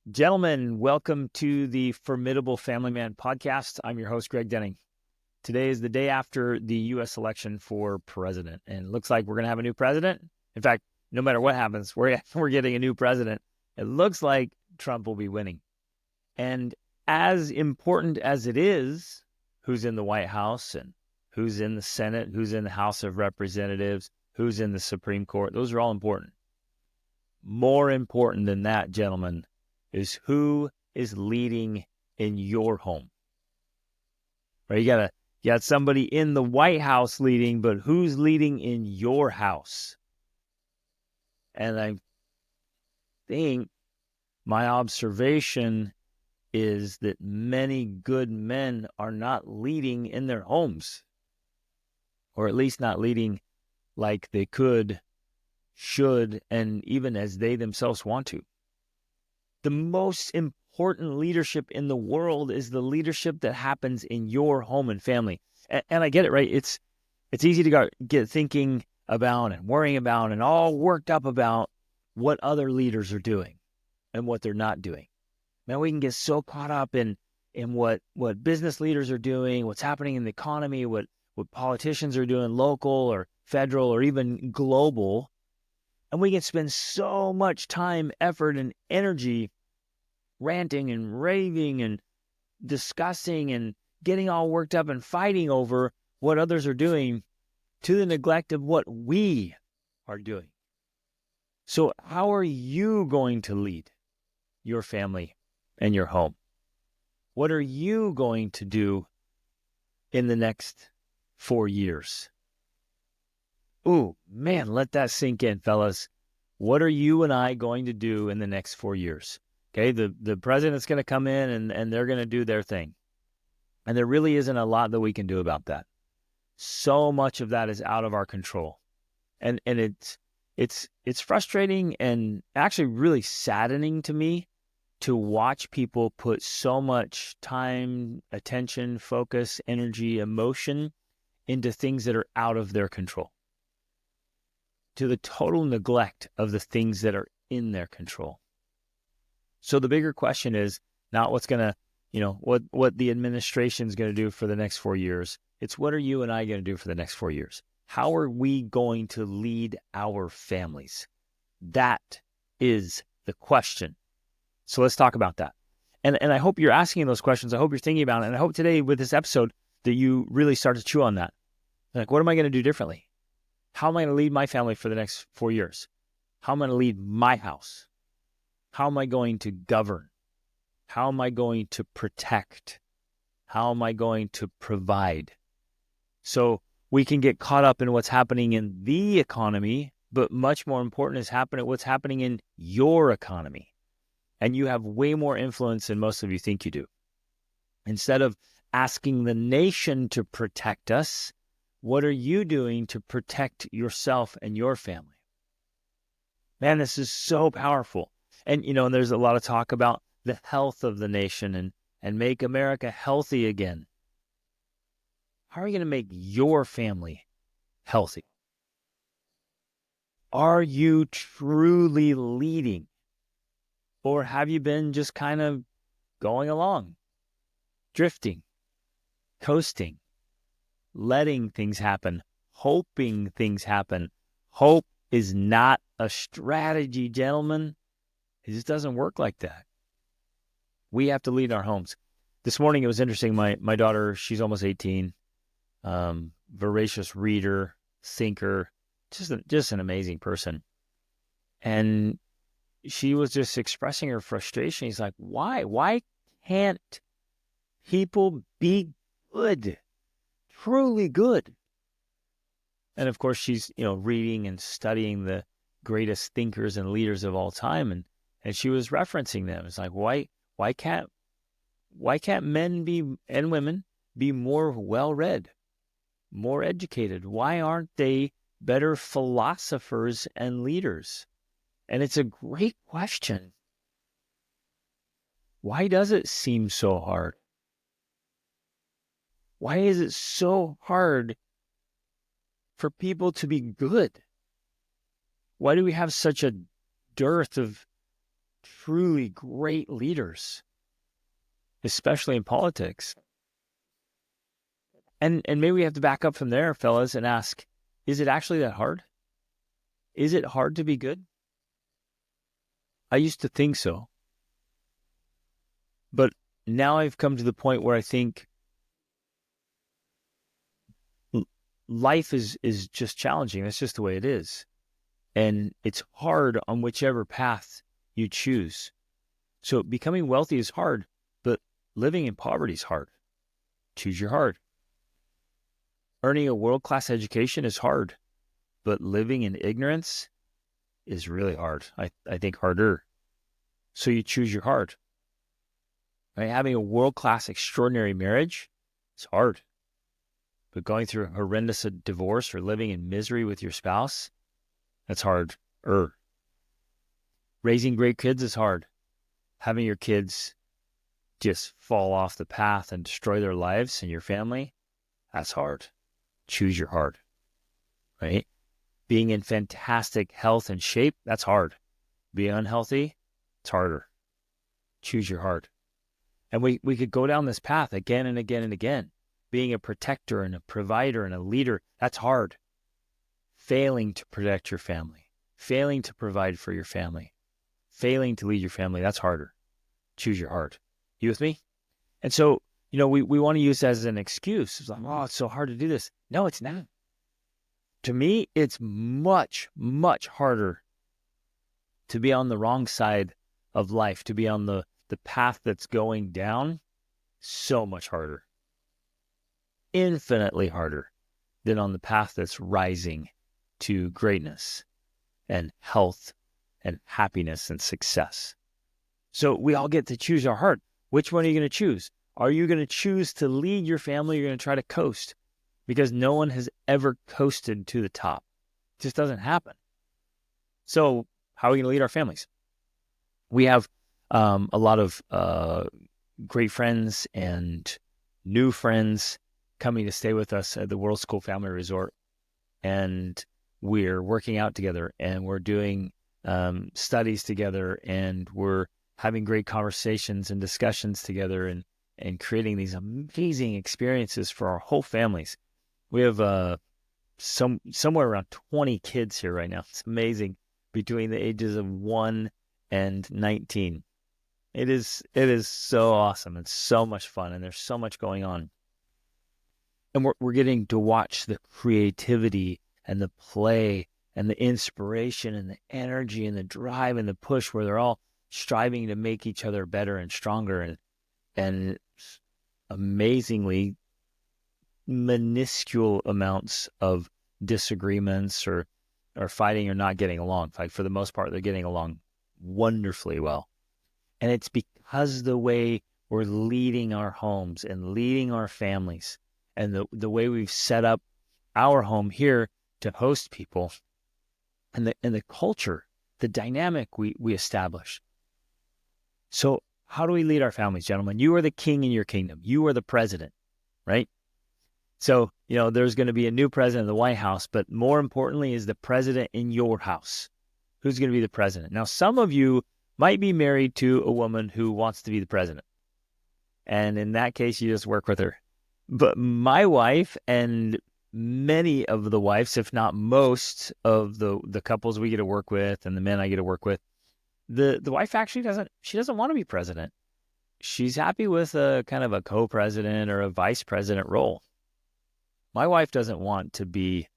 Gentlemen, welcome to the Formidable Family Man podcast. I'm your host, Greg Denning. Today is the day after the U.S. election for president, and it looks like we're going to have a new president. In fact, no matter what happens, we're getting a new president. It looks like Trump will be winning. And as important as it is, who's in the White House and who's in the Senate, who's in the House of Representatives, who's in the Supreme Court, those are all important. More important than that, gentlemen, is who is leading in your home. Right? You got somebody in the White House leading, but who's leading in your house? And I think my observation is that many good men are not leading in their homes, or at least not leading like they could, should, and even as they themselves want to. The most important leadership in the world is the leadership that happens in your home and family. And I get it, right? It's easy to get thinking about and worrying about and all worked up about what other leaders are doing and what they're not doing. Man, we can get so caught up in what business leaders are doing, what's happening in the economy, what politicians are doing, local or federal or even global. And we can spend so much time, effort, and energy ranting and raving and discussing and getting all worked up and fighting over what others are doing to the neglect of what we are doing. So how are you going to lead your family and your home? What are you going to do in the next 4 years? Ooh, man, let that sink in, fellas. What are you and I going to do in the next 4 years? Okay, the president's going to come in and they're going to do their thing. And there really isn't a lot that we can do about that. So much of that is out of our control. And it's frustrating and actually really saddening to me to watch people put so much time, attention, focus, energy, emotion into things that are out of their control, to the total neglect of the things that are in their control. So the bigger question is not what's going to, what the administration is going to do for the next 4 years. It's what are you and I going to do for the next 4 years? How are we going to lead our families? That is the question. So let's talk about that. And I hope you're asking those questions. I hope you're thinking about it. And I hope today with this episode that you really start to chew on that. Like, what am I going to do differently? How am I going to lead my family for the next 4 years? How am I going to lead my house? How am I going to govern? How am I going to protect? How am I going to provide? So we can get caught up in what's happening in the economy, but much more important is what's happening in your economy. And you have way more influence than most of you think you do. Instead of asking the nation to protect us, what are you doing to protect yourself and your family? Man, this is so powerful. And, and there's a lot of talk about the health of the nation and make America healthy again. How are you going to make your family healthy? Are you truly leading? Or have you been just kind of going along, drifting, coasting, letting things happen, hoping things happen? Hope is not a strategy, gentlemen. It just doesn't work like that. We have to lead our homes. This morning it was interesting. My daughter, she's almost 18, voracious reader, thinker, just an amazing person. And she was just expressing her frustration. He's like, why? Why can't people be good, truly good? And of course, she's reading and studying the greatest thinkers and leaders of all time, and she was referencing them. It's like, why can't men and women be more well-read, more educated? Why aren't they better philosophers and leaders? And it's a great question. Why does it seem so hard? Why is it so hard for people to be good? Why do we have such a dearth of truly great leaders, especially in politics. And maybe we have to back up from there, fellas, and ask, is it actually that hard? Is it hard to be good? I used to think so. But now I've come to the point where I think life is just challenging. That's just the way it is. And it's hard on whichever path you choose. So becoming wealthy is hard, but living in poverty is hard. Choose your hard. Earning a world-class education is hard, but living in ignorance is really hard. I think harder. So you choose your hard. Right? Having a world-class, extraordinary marriage is hard. But going through a horrendous divorce or living in misery with your spouse, that's hard. Raising great kids is hard. Having your kids just fall off the path and destroy their lives and your family, that's hard. Choose your hard, right? Being in fantastic health and shape, that's hard. Being unhealthy, it's harder. Choose your hard. And we could go down this path again and again and again. Being a protector and a provider and a leader, that's hard. Failing to protect your family, failing to provide for your family, failing to lead your family, that's harder. Choose your hard. You with me? And so, we want to use that as an excuse. It's like, oh, it's so hard to do this. No, it's not. To me, it's much, much harder to be on the wrong side of life, to be on the path that's going down. So much harder. Infinitely harder than on the path that's rising to greatness and health and happiness and success. So we all get to choose our heart. Which one are you going to choose? Are you going to choose to lead your family? Or you're going to try to coast? Because no one has ever coasted to the top. It just doesn't happen. So how are we going to lead our families? We have a lot of great friends and new friends coming to stay with us at the World School Family Resort. And we're working out together and we're doing studies together and we're having great conversations and discussions together and creating these amazing experiences for our whole families. We have somewhere around 20 kids here right now. It's amazing, between the ages of 1 and 19. It is so awesome. It's so much fun and there's so much going on. And we're getting to watch the creativity and the play and the inspiration and the energy and the drive and the push, where they're all striving to make each other better and stronger, and amazingly minuscule amounts of disagreements or fighting or not getting along. Like, for the most part, they're getting along wonderfully well. And it's because the way we're leading our homes and leading our families and the way we've set up our home here to host people and the culture, the dynamic we establish. So how do we lead our families, gentlemen? You are the king in your kingdom. You are the president, right? So, there's going to be a new president of the White House, but more importantly is the president in your house. Who's going to be the president? Now, some of you might be married to a woman who wants to be the president. And in that case, you just work with her. But my wife and many of the wives, if not most of the couples we get to work with and the men I get to work with, the wife actually doesn't want to be president. She's happy with a kind of a co-president or a vice president role. My wife doesn't want to be,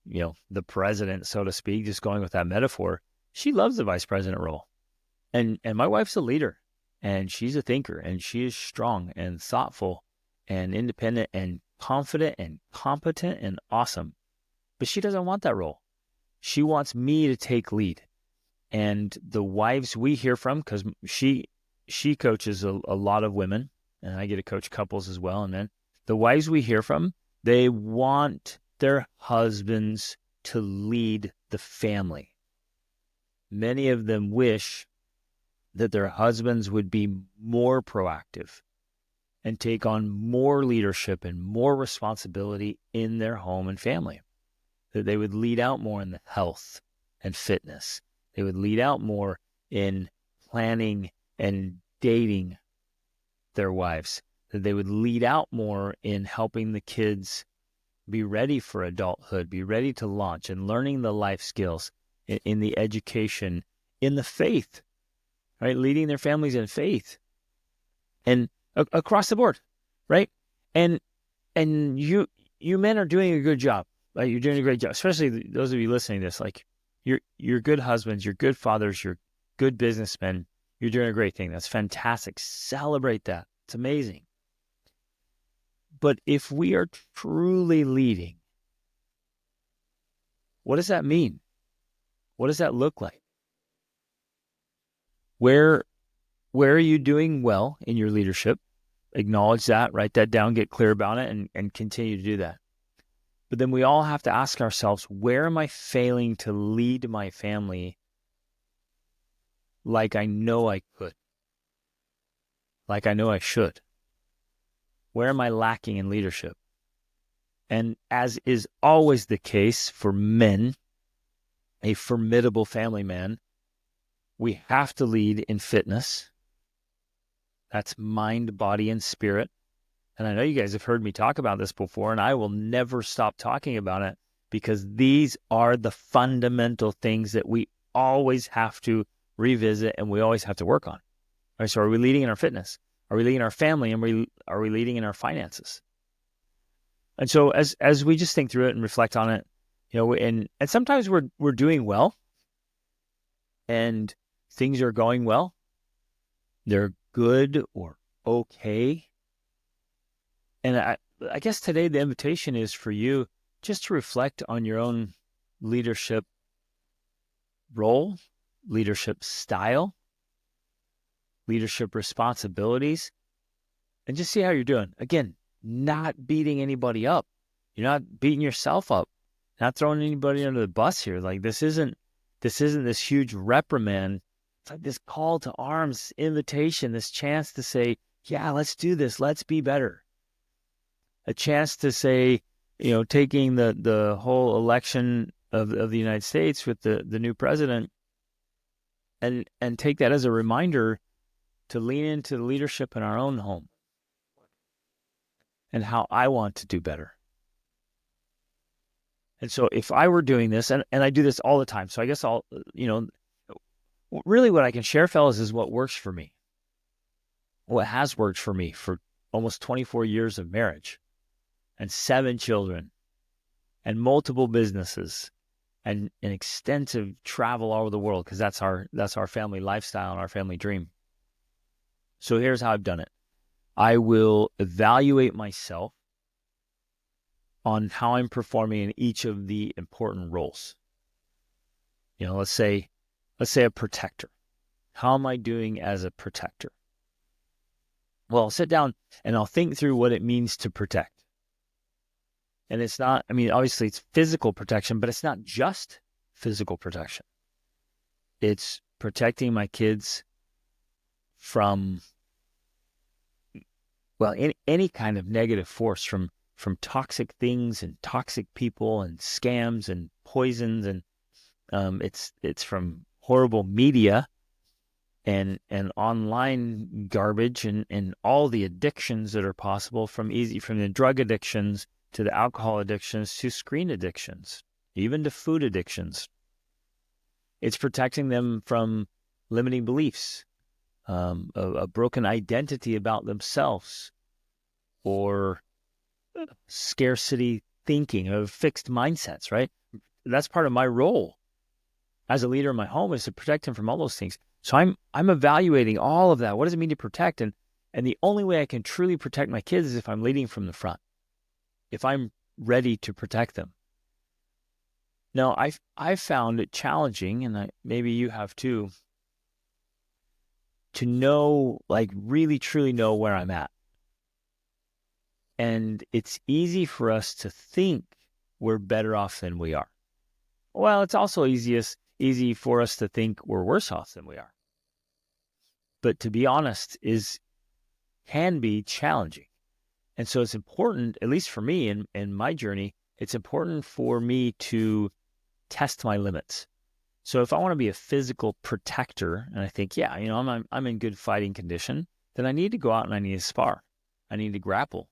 the president, so to speak, just going with that metaphor. She loves the vice president role. And my wife's a leader, and she's a thinker, and she is strong and thoughtful and independent and confident and competent and awesome. But she doesn't want that role. She wants me to take lead. And the wives we hear from, because she coaches a lot of women, and I get to coach couples as well. And then the wives we hear from, they want their husbands to lead the family. Many of them wish that their husbands would be more proactive and take on more leadership and more responsibility in their home and family. That they would lead out more in the health and fitness. They would lead out more in planning and dating their wives, that they would lead out more in helping the kids be ready for adulthood, be ready to launch and learning the life skills in the education, in the faith, right? Leading their families in faith and across the board, right? And you men are doing a good job. Right? You're doing a great job, especially those of you listening to this. Like you're good husbands, you're good fathers, you're good businessmen. You're doing a great thing. That's fantastic. Celebrate that. It's amazing. But if we are truly leading, what does that mean? What does that look like? Where are you doing well in your leadership? Acknowledge that, write that down, get clear about it, and continue to do that. But then we all have to ask ourselves, where am I failing to lead my family like I know I could, like I know I should? Where am I lacking in leadership? And as is always the case for men, a formidable family man, we have to lead in fitness. That's mind, body, and spirit. And I know you guys have heard me talk about this before, and I will never stop talking about it because these are the fundamental things that we always have to revisit and we always have to work on. All right, so are we leading in our fitness? Are we leading in our family? And are we leading in our finances? And so as we just think through it and reflect on it, and sometimes we're doing well and things are going well. They're good or okay. And I guess today the invitation is for you just to reflect on your own leadership role, leadership style, leadership responsibilities, and just see how you're doing. Again, not beating anybody up. You're not beating yourself up, not throwing anybody under the bus here. Like this isn't this huge reprimand. It's like this call to arms, invitation, this chance to say, yeah, let's do this. Let's be better. A chance to say, taking the whole election of the United States with the new president and take that as a reminder to lean into the leadership in our own home and how I want to do better. And so if I were doing this, and I do this all the time, so I guess really what I can share, fellas, is what works for me. What has worked for me for almost 24 years of marriage and 7 children and multiple businesses and an extensive travel all over the world, because that's our family lifestyle and our family dream. So here's how I've done it. I will evaluate myself on how I'm performing in each of the important roles. Let's say a protector. How am I doing as a protector? Well, I'll sit down and I'll think through what it means to protect. And it's not, obviously it's physical protection, but it's not just physical protection. It's protecting my kids from, any kind of negative force, from toxic things and toxic people and scams and poisons. And it's from horrible media and online garbage and all the addictions that are possible, from the drug addictions to the alcohol addictions to screen addictions, even to food addictions. It's protecting them from limiting beliefs, a broken identity about themselves, or scarcity thinking, of fixed mindsets, right? That's part of my role as a leader in my home, is to protect them from all those things. So I'm evaluating all of that. What does it mean to protect? And the only way I can truly protect my kids is if I'm leading from the front, if I'm ready to protect them. Now, I've found it challenging, and maybe you have too, to know, really truly know where I'm at. And it's easy for us to think we're better off than we are. Well, it's also easy for us to think we're worse off than we are. But to be honest, can be challenging. And so it's important, at least for me in my journey, it's important for me to test my limits. So if I want to be a physical protector and I think, yeah, I'm in good fighting condition, then I need to go out and I need to spar. I need to grapple.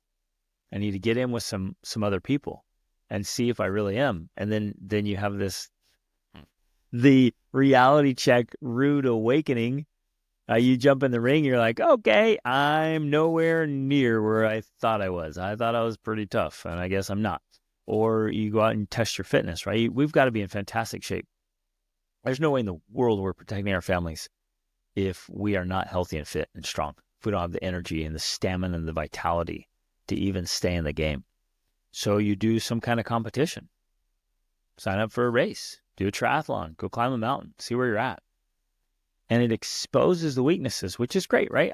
I need to get in with some other people and see if I really am. And then you have the reality check, rude awakening. You jump in the ring, you're like, okay, I'm nowhere near where I thought I was. I thought I was pretty tough, and I guess I'm not. Or you go out and test your fitness, right? We've got to be in fantastic shape. There's no way in the world we're protecting our families if we are not healthy and fit and strong, if we don't have the energy and the stamina and the vitality to even stay in the game. So you do some kind of competition. Sign up for a race, do a triathlon, go climb a mountain, see where you're at. And it exposes the weaknesses, which is great, right?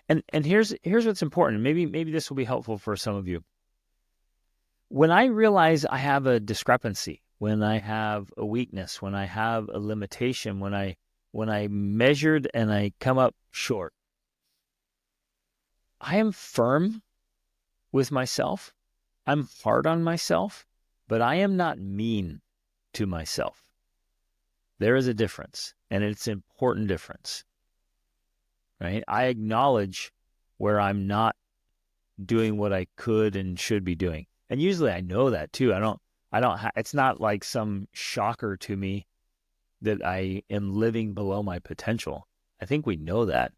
And here's what's important. Maybe this will be helpful for some of you. When I realize I have a discrepancy, when I have a weakness, when I have a limitation, when I measured and I come up short, I am firm with myself. I'm hard on myself, but I am not mean to myself. There is a difference, and it's an important difference, right? I acknowledge where I'm not doing what I could and should be doing. And usually I know that too. It's not like some shocker to me that I am living below my potential. I think we know that.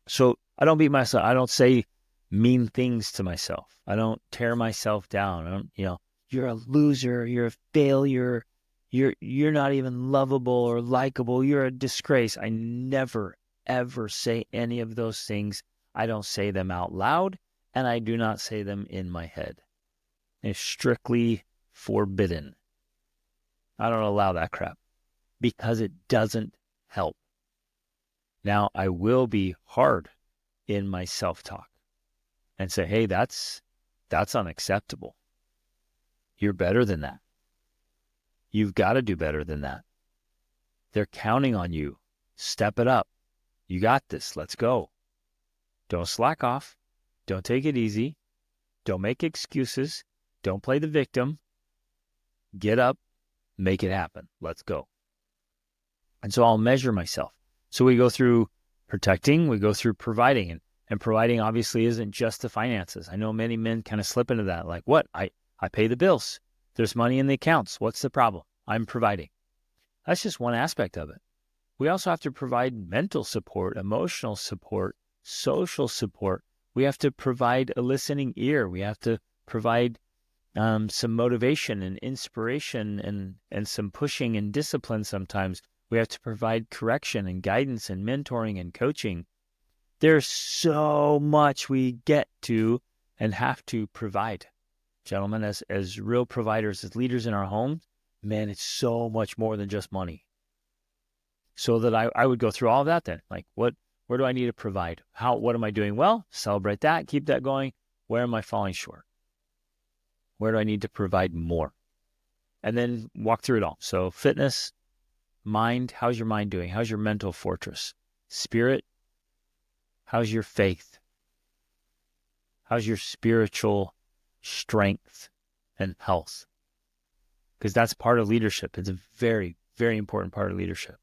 So I don't beat myself. I don't say mean things to myself. I don't tear myself down. I don't, you're a loser, you're a failure, you're not even lovable or likable, you're a disgrace. I never, ever say any of those things. I don't say them out loud, and I do not say them in my head. It's strictly forbidden. I don't allow that crap because it doesn't help. Now, I will be hard in my self-talk and say, hey, that's unacceptable. You're better than that. You've got to do better than that. They're counting on you. Step it up. You got this. Let's go. Don't slack off. Don't take it easy. Don't make excuses. Don't play the victim. Get up. Make it happen. Let's go. And so I'll measure myself. So we go through protecting. We go through providing. And providing obviously isn't just the finances. I know many men kind of slip into that. Like, what? I pay the bills. There's money in the accounts. What's the problem? I'm providing. That's just one aspect of it. We also have to provide mental support, emotional support, social support. We have to provide a listening ear. We have to provide some motivation and inspiration and some pushing and discipline sometimes. We have to provide correction and guidance and mentoring and coaching. There's so much we get to and have to provide. Gentlemen, as real providers, as leaders in our home, man, it's so much more than just money. So that I would go through all of that then. Like, where do I need to provide? What am I doing well? Celebrate that, keep that going. Where am I falling short? Where do I need to provide more? And then walk through it all. So fitness, mind, how's your mind doing? How's your mental fortress? Spirit, how's your faith? How's your spiritual strength and health? Because that's part of leadership. It's a very, very important part of leadership.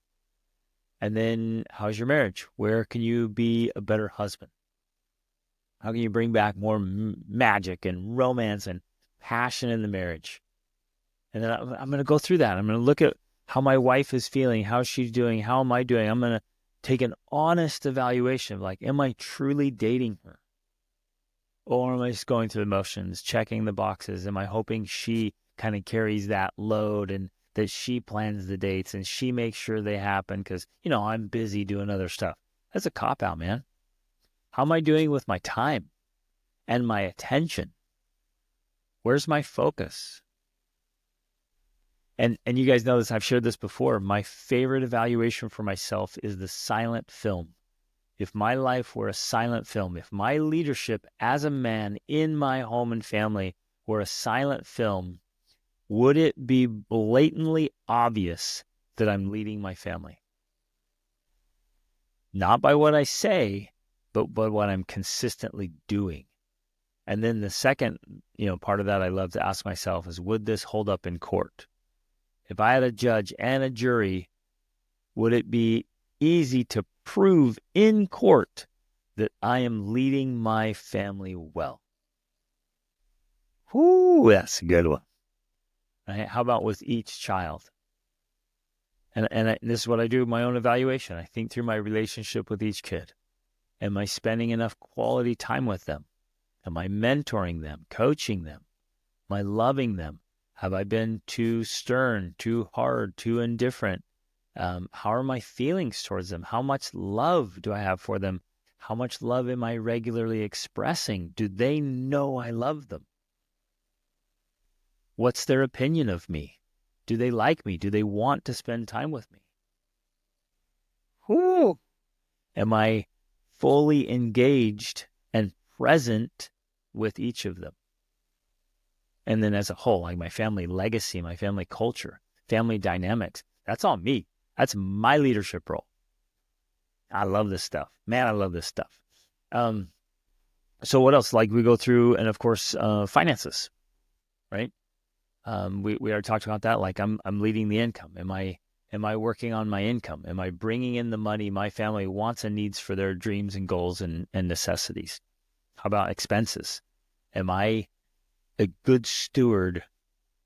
And then how's your marriage? Where can you be a better husband? How can you bring back more magic and romance and passion in the marriage? And then I'm going to go through that. I'm going to look at how my wife is feeling, how she's doing, how am I doing? I'm going to take an honest evaluation of like, am I truly dating her? Or am I just going through the motions, checking the boxes? Am I hoping she kind of carries that load and that she plans the dates and she makes sure they happen because, I'm busy doing other stuff? That's a cop-out, man. How am I doing with my time and my attention? Where's my focus? And you guys know this, I've shared this before. My favorite evaluation for myself is the silent film. If my life were a silent film, if my leadership as a man in my home and family were a silent film, would it be blatantly obvious that I'm leading my family? Not by what I say, but by what I'm consistently doing. And then the second, part of that I love to ask myself is, would this hold up in court? if I had a judge and a jury, would it be easy to prove in court that I am leading my family well? Whoo, that's a good one. Right? How about with each child? And this is what I do with my own evaluation. I think through my relationship with each kid. Am I spending enough quality time with them? Am I mentoring them, coaching them? Am I loving them? Have I been too stern, too hard, too indifferent? How are my feelings towards them? How much love do I have for them? How much love am I regularly expressing? Do they know I love them? What's their opinion of me? Do they like me? Do they want to spend time with me? Whew. Am I fully engaged and present with each of them? And then as a whole, like my family legacy, my family culture, family dynamics, that's all me. That's my leadership role. I love this stuff. Man, I love this stuff. So what else? Like we go through, and of course, finances, right? We already talked about that. Like I'm leading the income. Am I working on my income? Am I bringing in the money my family wants and needs for their dreams and goals and necessities? How about expenses? Am I a good steward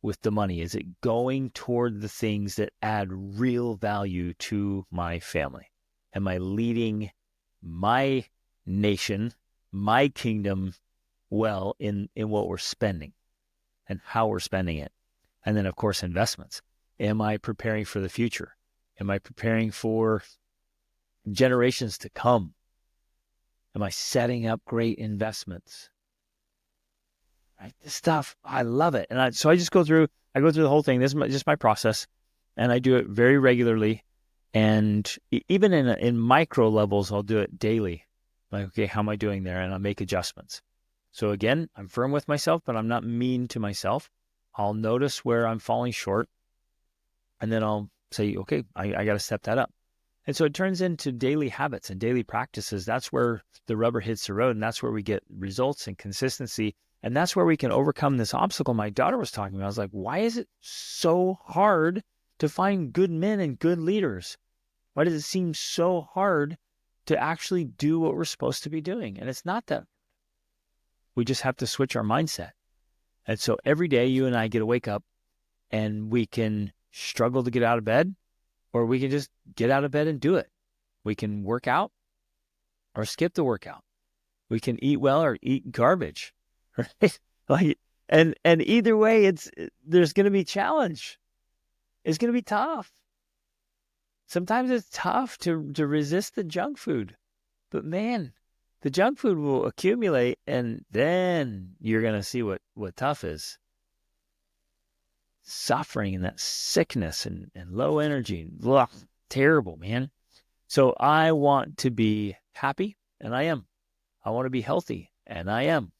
with the money? Is it going toward the things that add real value to my family? Am I leading my nation, my kingdom well in what we're spending and how we're spending it? And then, of course, investments. Am I preparing for the future? Am I preparing for generations to come? Am I setting up great investments? Right? This stuff, I love it. And so I go through the whole thing. This is just my process, and I do it very regularly. And even in micro levels, I'll do it daily. Like, okay, how am I doing there? And I'll make adjustments. So again, I'm firm with myself, but I'm not mean to myself. I'll notice where I'm falling short, and then I'll say, okay, I got to step that up. And so it turns into daily habits and daily practices. That's where the rubber hits the road, and that's where we get results and consistency. And that's where we can overcome this obstacle my daughter was talking about. I was like, why is it so hard to find good men and good leaders? Why does it seem so hard to actually do what we're supposed to be doing? And it's not that. We just have to switch our mindset. And so every day you and I get to wake up, and we can struggle to get out of bed, or we can just get out of bed and do it. We can work out or skip the workout. We can eat well or eat garbage, right? Like, and either way, there's going to be challenge. It's going to be tough. Sometimes it's tough to resist the junk food, but man, the junk food will accumulate, and then you're going to see what tough is. Suffering and that sickness and low energy. Ugh, terrible, man. So I want to be happy, and I am. I want to be healthy, and I am.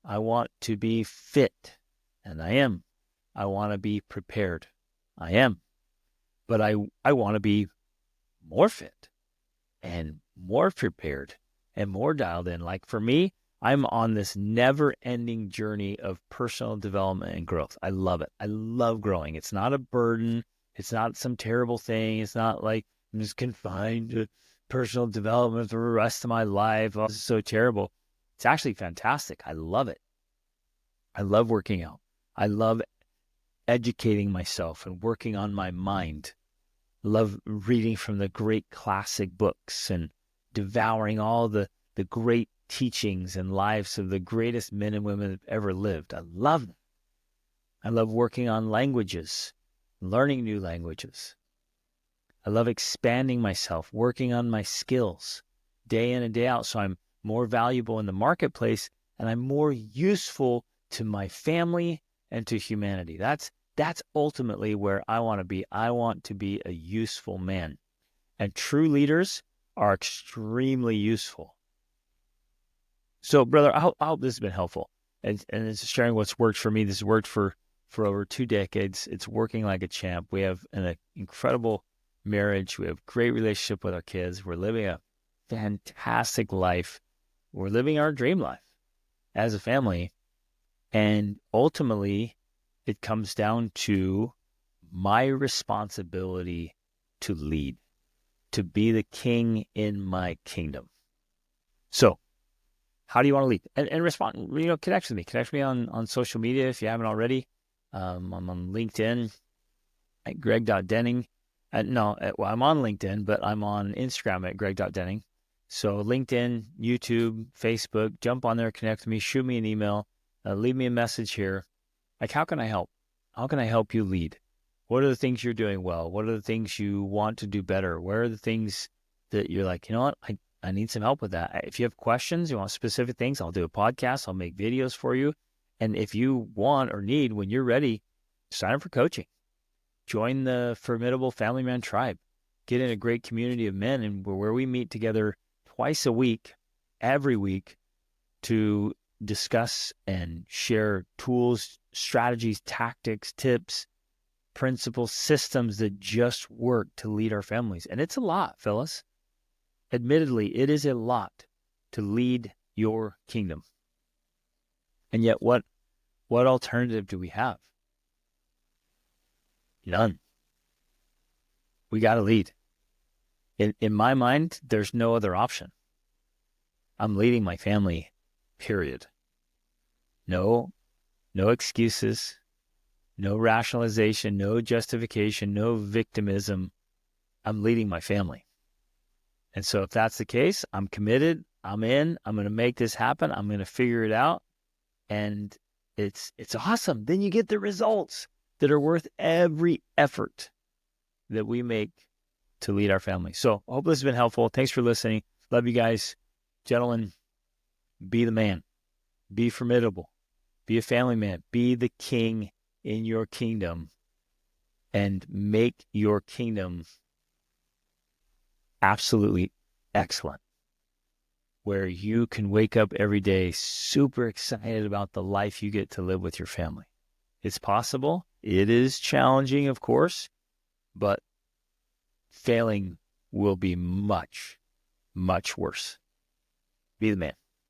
I want to be fit, and I am. I want to be prepared. I am. But I want to be more fit and more prepared and more dialed in. Like for me, I'm on this never-ending journey of personal development and growth. I love it. I love growing. It's not a burden. It's not some terrible thing. It's not like I'm just confined to personal development for the rest of my life. Oh, this is so terrible. It's actually fantastic. I love it. I love working out. I love educating myself and working on my mind. I love reading from the great classic books and devouring all the great teachings and lives of the greatest men and women that have ever lived. I love them. I love working on languages, learning new languages. I love expanding myself, working on my skills day in and day out, so I'm more valuable in the marketplace and I'm more useful to my family and to humanity. That's ultimately where I want to be. I want to be a useful man. And true leaders are extremely useful. So, brother, I hope this has been helpful. And it's sharing what's worked for me. This has worked for over 2 decades. It's working like a champ. We have an incredible marriage. We have great relationship with our kids. We're living a fantastic life. We're living our dream life as a family. And ultimately, it comes down to my responsibility to lead, to be the king in my kingdom. So how do you want to lead? And respond, connect with me. Connect with me on social media if you haven't already. I'm on LinkedIn at greg.denning. I'm on LinkedIn, but I'm on Instagram at greg.denning. So LinkedIn, YouTube, Facebook, jump on there, connect with me, shoot me an email, leave me a message here. Like, how can I help? How can I help you lead? What are the things you're doing well? What are the things you want to do better? Where are the things that you're like, you know what, I need some help with that. If you have questions, you want specific things, I'll do a podcast. I'll make videos for you. And if you want or need, when you're ready, sign up for coaching. Join the Formidable Family Man tribe. Get in a great community of men, and where we meet together twice a week, every week, to discuss and share tools, strategies, tactics, tips, principles, systems that just work to lead our families. And it's a lot, fellas. Admittedly, it is a lot to lead your kingdom. And yet, what alternative do we have? None. We got to lead. In my mind, there's no other option. I'm leading my family, period. No excuses, no rationalization, no justification, no victimism. I'm leading my family. And so if that's the case, I'm committed. I'm in. I'm going to make this happen. I'm going to figure it out. And it's awesome. Then you get the results that are worth every effort that we make to lead our family. So I hope this has been helpful. Thanks for listening. Love you guys. Gentlemen, be the man. Be formidable. Be a family man. Be the king in your kingdom, and make your kingdom absolutely excellent, where you can wake up every day super excited about the life you get to live with your family. It's possible. It is challenging, of course, but failing will be much, much worse. Be the man.